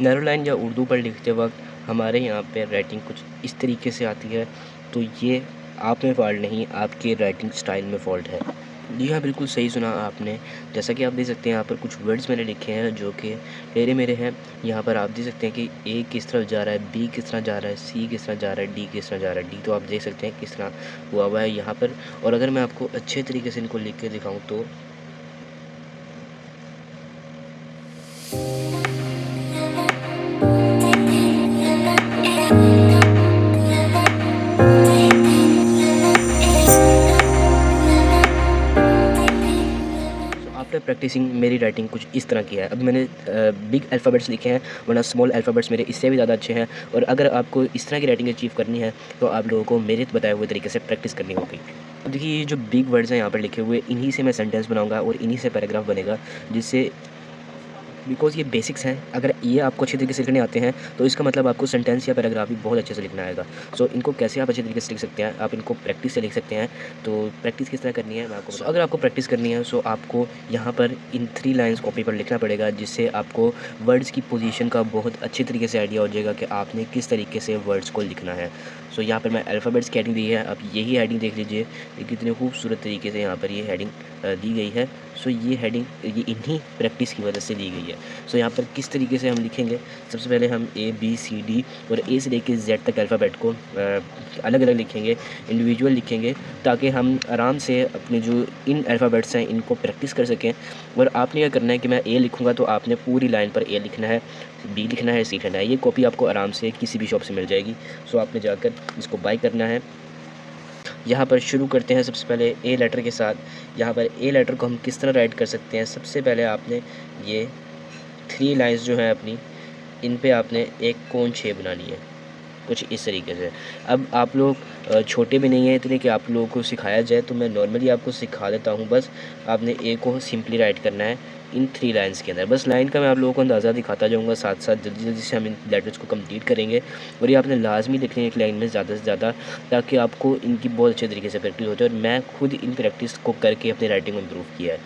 Narrow line या उर्दू पर लिखते वक्त हमारे यहाँ पे राइटिंग कुछ इस तरीके से आती है, तो ये आप में फ़ॉल्ट नहीं, आपके राइटिंग स्टाइल में फ़ॉल्ट है। जी हाँ, बिल्कुल सही सुना आपने। जैसा कि आप देख सकते हैं यहाँ पर कुछ वर्ड्स मैंने लिखे हैं जो कि टेढ़े मेढ़े हैं। यहाँ पर आप देख सकते हैं कि ए किस तरफ जा रहा है, बी किस तरह जा रहा है, सी किस तरह जा रहा है, डी किस तरह जा रहा है। डी तो आप देख सकते हैं किस तरह हुआ हुआ है यहाँ पर। और अगर मैं आपको अच्छे तरीके से इनको लिख के दिखाऊँ तो आफ्टर प्रैक्टिसिंग मेरी राइटिंग कुछ इस तरह की है। अब मैंने बिग अल्फ़ाबेट्स लिखे हैं, वरना स्मॉल अल्फ़ाबेट्स मेरे इससे भी ज़्यादा अच्छे हैं। और अगर आपको इस तरह की राइटिंग अचीव करनी है तो आप लोगों को मेरे बताए हुए तरीके से प्रैक्टिस करनी होगी। अब देखिए, ये जो बिग वर्ड्स हैं यहाँ पर लिखे हुए, इन्हीं से मैं सेंटेंस बनाऊँगा और इन्हीं से पैराग्राफ बनेगा, जिससे बिकॉज़ ये बेसिक्स हैं। अगर ये आपको अच्छे तरीके से लिखने आते हैं तो इसका मतलब आपको सेंटेंस या पैराग्राफ भी बहुत अच्छे से लिखना आएगा। सो इनको कैसे आप अच्छे तरीके से लिख सकते हैं, आप इनको प्रैक्टिस से लिख सकते हैं। तो प्रैक्टिस किस तरह करनी है मैं आपको अगर आपको प्रैक्टिस करनी है, सो आपको यहाँ पर इन 3 लाइन्स कॉपी पर लिखना पड़ेगा, जिससे आपको वर्ड्स की पोजीशन का बहुत अच्छे तरीके से आइडिया हो जाएगा कि आपने किस तरीके से वर्ड्स को लिखना है। सो यहाँ पर मैं अल्फ़ाबेट्स की हेडिंग दी है, आप यही हेडिंग देख लीजिए, ये कितने खूबसूरत तरीके से यहाँ पर ये हेडिंग दी गई है। सो ये हेडिंग ये इन्हीं प्रैक्टिस की वजह से दी गई है। सो यहाँ पर किस तरीके से हम लिखेंगे, सबसे पहले हम ए बी सी डी और ए से लेकर जेड तक अल्फ़ाबेट को अलग अलग लिखेंगे, इंडिविजुअल लिखेंगे, ताकि हम आराम से अपने जो इन अल्फ़ाबेट्स हैं इनको प्रैक्टिस कर सकें। और आपने क्या करना है कि मैं ए लिखूँगा तो आपने पूरी लाइन पर ए लिखना है, बी लिखना है, सी लिखना है। ये कॉपी आपको आराम से किसी भी शॉप से मिल जाएगी। सो आपने जाकर इसको बाय करना है। यहाँ पर शुरू करते हैं सबसे पहले ए लेटर के साथ। यहाँ पर ए लेटर को हम किस तरह राइट कर सकते हैं, सबसे पहले आपने ये 3 लाइन्स जो हैं अपनी, इन पे आपने एक कोन शेप बनानी है, कुछ इस तरीके से। अब आप लोग छोटे भी नहीं हैं इतने कि आप लोगों को सिखाया जाए, तो मैं नॉर्मली आपको सिखा देता हूँ। बस आपने ए को सिंपली राइट करना है इन 3 लाइन्स के अंदर। बस लाइन का मैं आप लोगों को अंदाज़ा दिखाता जाऊँगा, साथ साथ जल्दी जल्दी से हम इन लेटर्स को कंप्लीट करेंगे। और ये आपने लाजमी लिखनी है एक लाइन में ज़्यादा से ज़्यादा, ताकि आपको इनकी बहुत अच्छे तरीके से प्रैक्टिस हो जाए। और मैं खुद इन प्रैक्टिस को करके अपनी राइटिंग को इम्प्रूव किया है।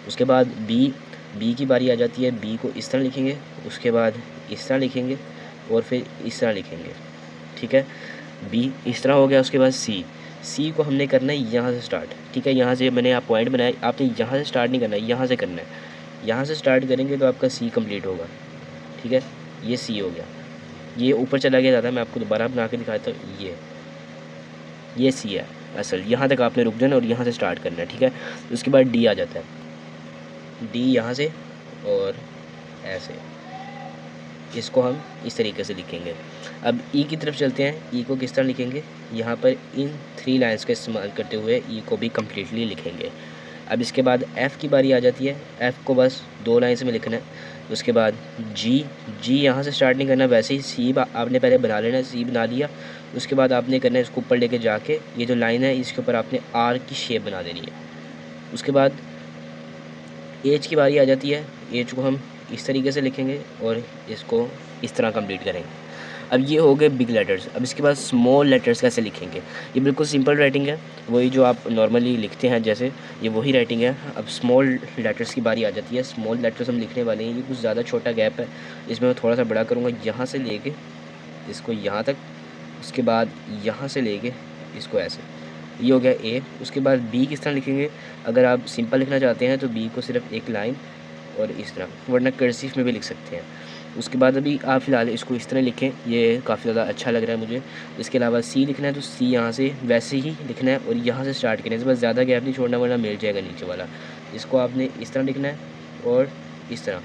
उसके बाद बी की बारी आ जाती है। बी को इस तरह लिखेंगे, उसके बाद इस तरह लिखेंगे और फिर इस तरह लिखेंगे, ठीक है। बी इस तरह हो गया। उसके बाद सी को हमने करना है यहाँ से स्टार्ट, ठीक है। यहाँ से मैंने आप पॉइंट बनाया, आपने यहाँ से स्टार्ट नहीं करना है, यहाँ से करना है। यहाँ से स्टार्ट करेंगे तो आपका सी कंप्लीट होगा, ठीक है। ये सी हो गया, ये ऊपर चला गया ज़्यादा, मैं आपको दोबारा बना के दिखाता हूँ। ये सी है असल, यहाँ तक आपने रुक जाना और यहाँ से स्टार्ट करना है, ठीक है। उसके बाद डी आ जाता है। डी यहाँ से और ऐसे, इसको हम इस तरीके से लिखेंगे। अब ई की तरफ चलते हैं। ई को किस तरह लिखेंगे, यहाँ पर इन 3 लाइन्स का इस्तेमाल करते हुए ई को भी कम्प्लीटली लिखेंगे। अब इसके बाद एफ़ की बारी आ जाती है। एफ़ को बस 2 लाइन्स में लिखना है। उसके बाद जी यहाँ से स्टार्ट नहीं करना, वैसे ही सी आपने पहले बना लेना है। सी बना लिया, उसके बाद आपने करना है इसको ऊपर लेके जाके ये जो लाइन है इसके ऊपर आपने आर की शेप बना देनी है। उसके बाद एज की बारी आ जाती है। एज को हम इस तरीके से लिखेंगे और इसको इस तरह कंप्लीट करेंगे। अब ये हो गए बिग लेटर्स। अब इसके बाद स्मॉल लेटर्स कैसे लिखेंगे, ये बिल्कुल सिंपल राइटिंग है, वही जो आप नॉर्मली लिखते हैं जैसे, ये वही राइटिंग है। अब स्मॉल लेटर्स की बारी आ जाती है। स्मॉल लेटर्स हम लिखने वाले हैं, ये कुछ ज़्यादा छोटा गैप है, इसमें मैं थोड़ा सा बड़ा करूँगा, यहाँ से लेके इसको यहाँ तक, उसके बाद यहाँ से लेके इसको ऐसे, ये हो गया ए। उसके बाद बी किस तरह लिखेंगे, अगर आप सिंपल लिखना चाहते हैं तो बी को सिर्फ एक लाइन और इस तरह, वरना कर्सिव में भी लिख सकते हैं। उसके बाद अभी आप फ़िलहाल इसको इस तरह लिखें, ये काफ़ी ज़्यादा अच्छा लग रहा है मुझे। इसके अलावा सी लिखना है तो सी यहाँ से वैसे ही लिखना है और यहाँ से स्टार्ट करना है, बस ज़्यादा गैप नहीं छोड़ना वरना मिल जाएगा नीचे वाला। इसको आपने इस तरह लिखना है और इस तरह,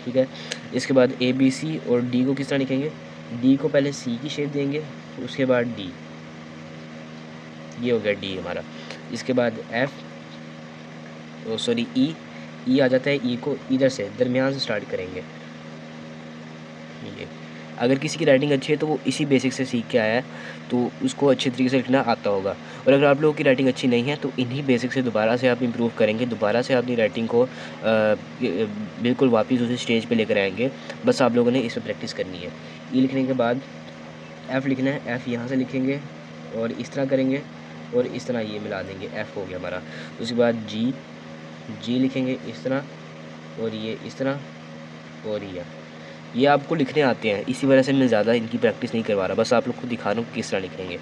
ठीक है। इसके बाद ए बी सी और डी को किस तरह लिखेंगे, डी को पहले सी की शेप देंगे, उसके बाद डी, ये हो गया डी हमारा। इसके बाद एफ़ सॉरी ई आ जाता है। ई को इधर से दरमियान से स्टार्ट करेंगे। ये अगर किसी की राइटिंग अच्छी है तो वो इसी बेसिक से सीख के आया है, तो उसको अच्छे तरीके से लिखना आता होगा। और अगर आप लोगों की राइटिंग अच्छी नहीं है तो इन्हीं बेसिक से दोबारा से आप इम्प्रूव करेंगे, दोबारा से अपनी राइटिंग को बिल्कुल वापस उसी स्टेज पे लेकर आएंगे। बस आप लोगों ने इस पर प्रैक्टिस करनी है। ई लिखने के बाद एफ़ लिखना है। एफ़ यहाँ से लिखेंगे और इस तरह करेंगे और इस तरह ये मिला देंगे, एफ़ हो गया हमारा। उसके बाद जी लिखेंगे इस तरह और ये इस तरह और ये। ये आपको लिखने आते हैं, इसी वजह से मैं ज़्यादा इनकी प्रैक्टिस नहीं करवा रहा, बस आप लोग को दिखा रहा हूँ किस तरह लिखेंगे।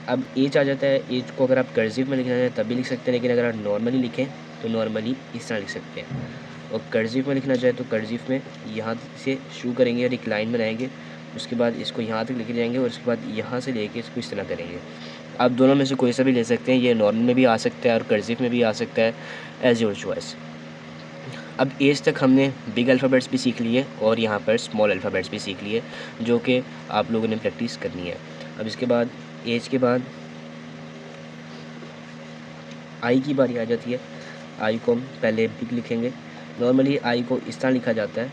अब एच आ जाता है, एच को अगर आप कर्सिव में लिखना चाहें तब भी लिख सकते हैं, लेकिन अगर आप नॉर्मली लिखें तो नॉर्मली इस तरह लिख सकते हैं। और कर्सिव में लिखना चाहे तो कर्सिव में यहाँ से शुरू करेंगे और एक लाइन बनाएंगे, उसके बाद इसको यहाँ तक लेके जाएंगे और उसके बाद यहाँ से लेके इसको इस तरह करेंगे। आप दोनों में से कोई सा भी ले सकते हैं, ये नॉर्मल में भी आ सकता है और कर्सिव में भी आ सकता है, एज योर चॉइस। अब एज तक हमने बिग अल्फ़ाबेट्स भी सीख लिए और यहाँ पर स्मॉल अल्फ़ाबेट्स भी सीख लिए, जो कि आप लोगों ने प्रैक्टिस करनी है। अब इसके बाद एज के बाद आई की बारी आ जाती है। आई को हम पहले बिग लिखेंगे। नॉर्मली आई को इस तरह लिखा जाता है,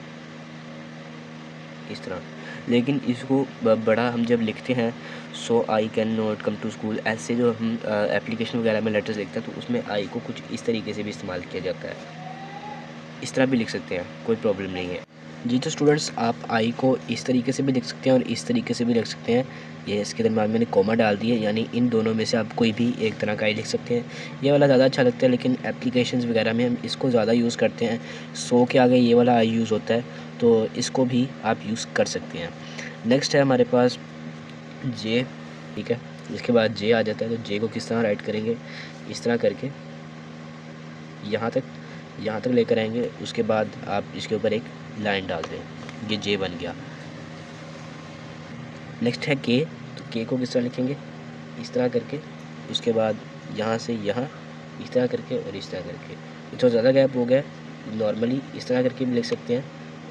इस तरह, लेकिन इसको बड़ा हम जब लिखते हैं, so I can not come to school, ऐसे जो हम एप्लीकेशन वगैरह में लेटर्स लिखते हैं तो उसमें आई को कुछ इस तरीके से भी इस्तेमाल किया जाता है। इस तरह भी लिख सकते हैं, कोई प्रॉब्लम नहीं है जी। तो स्टूडेंट्स, आप आई को इस तरीके से भी लिख सकते हैं और इस तरीके से भी लिख सकते हैं। ये इसके दरम्यान मैंने कॉमा डाल दिया, यानी इन दोनों में से आप कोई भी एक तरह का आई लिख सकते हैं। ये वाला ज़्यादा अच्छा लगता है, लेकिन एप्लीकेशंस वगैरह में हम इसको ज़्यादा यूज़ करते हैं। सो के आगे ये वाला आई यूज़ होता है, तो इसको भी आप यूज़ कर सकते हैं। नेक्स्ट है हमारे पास जे, ठीक है। इसके बाद जे आ जाता है, तो जे को किस तरह राइट करेंगे, इस तरह करके यहाँ तक लेकर आएंगे। उसके बाद आप इसके ऊपर एक लाइन डाल दें, ये जे बन गया। नेक्स्ट है के, तो के को किस तरह लिखेंगे, इस तरह करके, उसके बाद यहाँ से यहाँ इस तरह करके और इस तरह करके। ये थोड़ा ज़्यादा गैप हो गया, नॉर्मली इस तरह करके भी लिख सकते हैं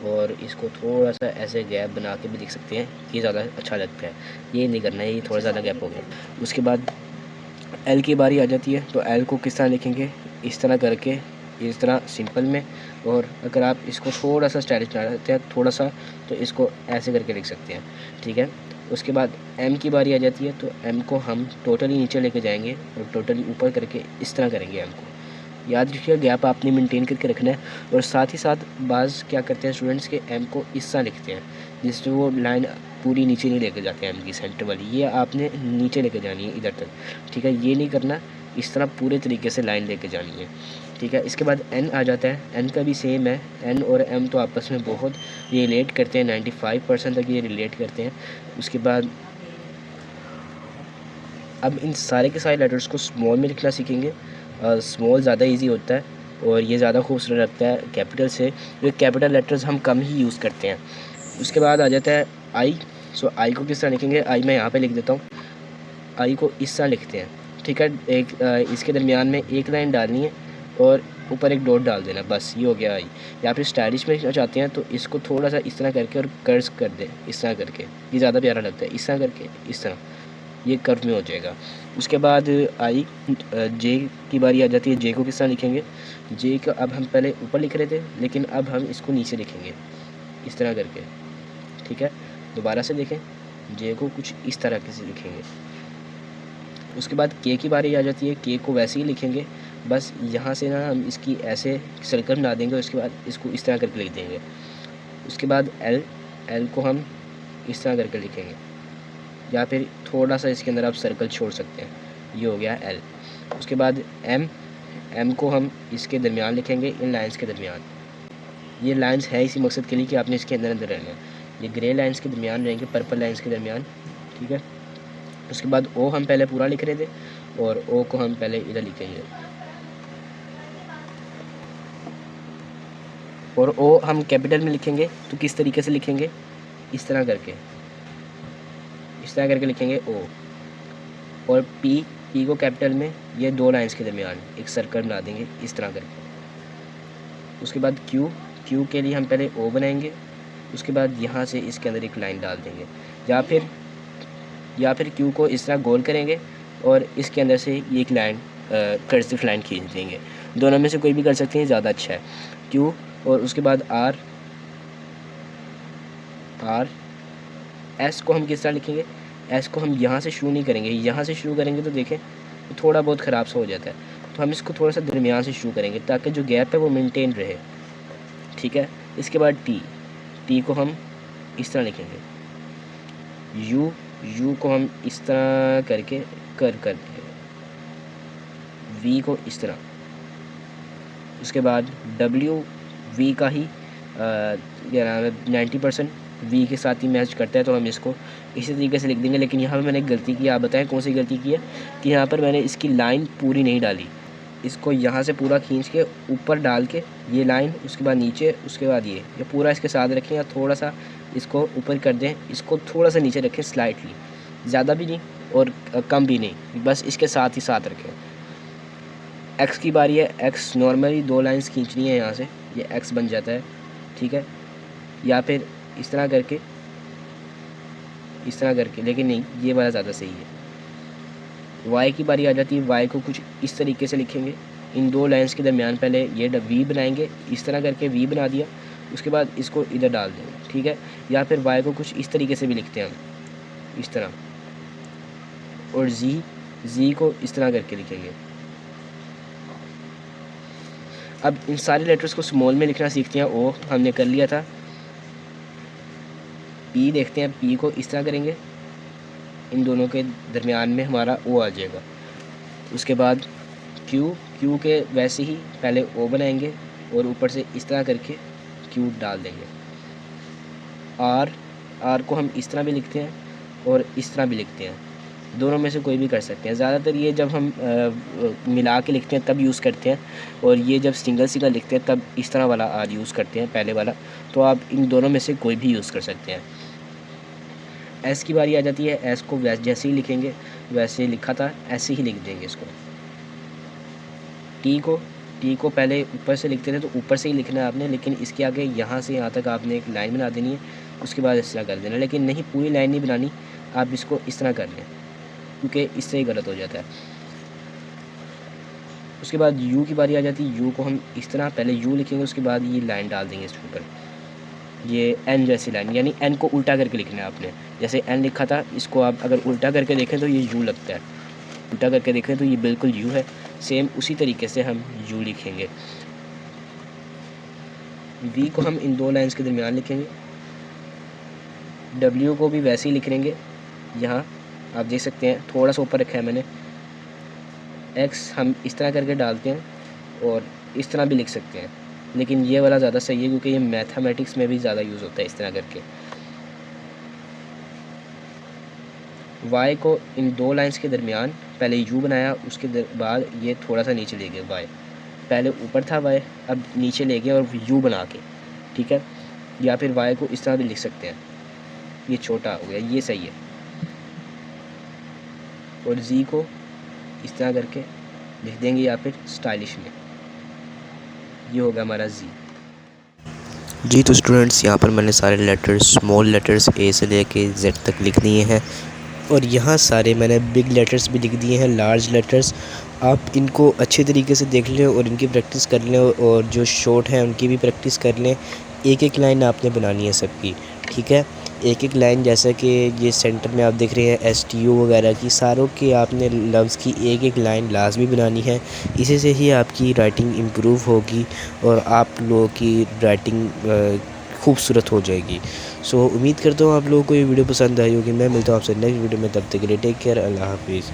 और इसको थोड़ा सा ऐसे गैप बना के भी लिख सकते हैं, ये ज़्यादा अच्छा लगता है। ये नहीं करना है, ये थोड़ा ज़्यादा गैप हो गया। उसके बाद एल की बारी आ जाती है, तो एल को किस तरह लिखेंगे, इस तरह करके, इस तरह सिंपल में। और अगर आप इसको थोड़ा सा स्टाइलिश बना सकते हैं, थोड़ा सा, तो इसको ऐसे करके लिख सकते हैं, ठीक है। उसके बाद एम की बारी आ जाती है, तो एम को हम टोटली नीचे लेके जाएंगे और टोटली ऊपर करके इस तरह करेंगे। एम को याद रखिए, गैप आपने मेंटेन करके रखना है। और साथ ही साथ बाज़ क्या करते हैं स्टूडेंट्स के, एम को इस तरह लिखते हैं जिससे वो लाइन पूरी नीचे नहीं लेके जाते हैं, एम की सेंटर वाली, ये आपने नीचे लेके जानी है इधर तक, ठीक है। ये नहीं करना, इस तरह पूरे तरीके से लाइन लेके जानी है, ठीक है। इसके बाद एन आ जाता है, एन का भी सेम है। एन और एम तो आपस में बहुत रिलेट करते हैं, 95% तक ये रिलेट करते हैं। उसके बाद अब इन सारे के सारे लेटर्स को स्मॉल में लिखना सीखेंगे। स्मॉल ज़्यादा इजी होता है और ये ज़्यादा खूबसूरत लगता है कैपिटल से, जो कैपिटल लेटर्स हम कम ही यूज़ करते हैं। उसके बाद आ जाता है आई। सो आई को किस तरह लिखेंगे, आई मैं यहाँ पे लिख देता हूँ। आई को इस तरह लिखते हैं, ठीक है। एक इसके दरमियान में एक लाइन डालनी है और ऊपर एक डॉट डाल देना, बस ये हो गया आई। या फिर स्टाइलिश में लिखना चाहते हैं तो इसको थोड़ा सा इस तरह करके और कर्स कर दें, इस तरह करके, ये ज़्यादा प्यारा लगता है। इस तरह करके, इस तरह, ये कर्व में हो जाएगा। उसके बाद आई, जे की बारी आ जाती है। जे को किस तरह लिखेंगे, जे का अब हम पहले ऊपर लिख रहे थे, लेकिन अब हम इसको नीचे लिखेंगे इस तरह करके, ठीक है। दोबारा से देखें, जे को कुछ इस तरह से लिखेंगे। उसके बाद के की बारी आ जाती है। के को वैसे ही लिखेंगे, बस यहाँ से ना हम इसकी ऐसे सर्कल बना देंगे और उसके बाद इसको इस तरह करके लिख देंगे। उसके बाद एल, एल को हम इस तरह करके लिखेंगे, या फिर थोड़ा सा इसके अंदर आप सर्कल छोड़ सकते हैं, ये हो गया एल। उसके बाद एम, एम को हम इसके दरमियान लिखेंगे, इन लाइंस के दरमियान। ये लाइंस है इसी मकसद के लिए कि आपने इसके अंदर अंदर रहना है। ये ग्रे लाइंस के दरमियान रहेंगे, पर्पल लाइंस के दरमियान, ठीक है। उसके बाद ओ हम पहले पूरा लिख रहे थे और ओ को हम पहले इधर लिखेंगे, और ओ हम कैपिटल में लिखेंगे। तो किस तरीके से लिखेंगे, इस तरह करके, इस तरह करके लिखेंगे ओ। और पी, पी को कैपिटल में, ये दो लाइंस के दरमियान एक सर्कल बना देंगे इस तरह करके। उसके बाद क्यू, क्यू के लिए हम पहले ओ बनाएंगे, उसके बाद यहाँ से इसके अंदर एक लाइन डाल देंगे, या फिर क्यू को इस तरह गोल करेंगे और इसके अंदर से ये एक लाइन कर्सिव लाइन खींच देंगे। दोनों में से कोई भी कर सकते हैं, ज़्यादा अच्छा है क्यू। और उसके बाद आर, आर। एस को हम किस तरह लिखेंगे, एस को हम यहाँ से शुरू नहीं करेंगे, यहाँ से शुरू करेंगे तो देखें तो थोड़ा बहुत ख़राब सा हो जाता है, तो हम इसको थोड़ा सा दरमियान से शुरू करेंगे ताकि जो गैप है वो मेंटेन रहे, ठीक है। इसके बाद टी, टी को हम इस तरह लिखेंगे। यू, यू को हम इस तरह करके कर देंगे, वी को इस तरह। उसके बाद डब्ल्यू, वी का ही क्या नाम है 90% वी के साथ ही मैच करता है, तो हम इसको इसी तरीके से लिख देंगे। लेकिन यहाँ पे मैंने एक गलती की, आप बताएं कौन सी गलती की है कि यहाँ पर मैंने इसकी लाइन पूरी नहीं डाली। इसको यहाँ से पूरा खींच के ऊपर डाल के ये लाइन, उसके बाद नीचे, उसके बाद ये पूरा इसके साथ रखें, या थोड़ा सा इसको ऊपर कर दें, इसको थोड़ा सा नीचे रखें स्लाइटली, ज़्यादा भी नहीं और कम भी नहीं, बस इसके साथ ही साथ रखें। एक्स की बारी है, एक्स नॉर्मली 2 लाइंस खींचनी है, यहाँ से ये एक्स बन जाता है, ठीक है। या फिर इस तरह करके, इस तरह करके, लेकिन नहीं, ये वाला ज़्यादा सही है। वाई की बारी आ जाती है, वाई को कुछ इस तरीके से लिखेंगे। इन 2 लाइंस के दरमियान पहले ये वी बनाएंगे, इस तरह करके वी बना दिया, उसके बाद इसको इधर डाल देंगे, ठीक है। या फिर वाई को कुछ इस तरीके से भी लिखते हैं हम, इस तरह, और जी को इस तरह करके लिखेंगे। अब इन सारे लेटर्स को स्मॉल में लिखना सीखते हैं। ओ हमने कर लिया था। पी देखते हैं, पी को इस तरह करेंगे, इन दोनों के दरमियान में हमारा ओ आ जाएगा। उसके बाद क्यू के वैसे ही पहले ओ बनाएंगे और ऊपर से इस तरह करके क्यू डाल देंगे। आर को हम इस तरह भी लिखते हैं और इस तरह भी लिखते हैं, दोनों में से कोई भी कर सकते हैं। ज़्यादातर ये जब हम मिला के लिखते हैं तब यूज़ करते हैं, और ये जब सिंगल लिखते हैं तब इस तरह वाला आर यूज़ करते हैं, पहले वाला। तो आप इन दोनों में से कोई भी यूज़ कर सकते हैं। एस की बारी आ जाती है, एस को जैसे ही लिखेंगे वैसे लिखा था ऐसे ही लिख देंगे इसको। टी को पहले ऊपर से लिखते थे तो ऊपर से ही लिखना है आपने, लेकिन इसके आगे यहाँ से यहाँ तक आपने एक लाइन बना देनी है, उसके बाद इस तरह कर देना। लेकिन नहीं, पूरी लाइन नहीं बनानी, आप इसको इस तरह कर लें, क्योंकि इससे ही गलत हो जाता है। उसके बाद यू की बारी आ जाती है, यू को हम इस तरह पहले यू लिखेंगे, उसके बाद ये लाइन डाल देंगे इसके ऊपर, ये एन जैसी लाइन, यानी एन को उल्टा करके लिखना है आपने। जैसे एन लिखा था, इसको आप अगर उल्टा करके देखें तो ये यू लगता है, उल्टा करके देखें तो ये बिल्कुल यू है। सेम उसी तरीके से हम यू लिखेंगे। वी को हम इन 2 लाइंस के दरमियान लिखेंगे। डब्ल्यू को भी वैसे ही लिख लेंगे, यहाँ आप देख सकते हैं थोड़ा सा ऊपर रखा है मैंने। एक्स हम इस तरह करके डालते हैं और इस तरह भी लिख सकते हैं, लेकिन ये वाला ज़्यादा सही है क्योंकि ये मैथमेटिक्स में भी ज़्यादा यूज़ होता है इस तरह करके। वाई को इन 2 लाइंस के दरमियान पहले यू बनाया, उसके बाद ये थोड़ा सा नीचे ले गए। वाई पहले ऊपर था, वाई अब नीचे ले गया और यू बना के, ठीक है। या फिर वाई को इस तरह भी लिख सकते हैं, ये छोटा हो गया, ये सही है। और जी को इस तरह करके लिख देंगे, या फिर स्टाइलिश में, ये होगा हमारा जी। जी तो स्टूडेंट्स, यहाँ पर मैंने सारे लेटर्स, स्मॉल लेटर्स ए से लेके जेड तक लिख दिए हैं, और यहाँ सारे मैंने बिग लेटर्स भी लिख दिए हैं, लार्ज लेटर्स। आप इनको अच्छे तरीके से देख लें और इनकी प्रैक्टिस कर लें, और जो शॉर्ट हैं उनकी भी प्रैक्टिस कर लें। एक लाइन आपने बनानी है सबकी, ठीक है। एक लाइन, जैसा कि ये सेंटर में आप देख रहे हैं STU वगैरह की, सारों के आपने लफ्ज़ की एक लाइन लाजमी बनानी है। इसी से ही आपकी राइटिंग इम्प्रूव होगी और आप लोगों की राइटिंग खूबसूरत हो जाएगी। सो उम्मीद करता हूँ आप लोगों को ये वीडियो पसंद आई होगी। मैं मिलता हूँ आपसे नेक्स्ट वीडियो में, तब तक के लिए टेक केयर, अल्लाह हाफिज़।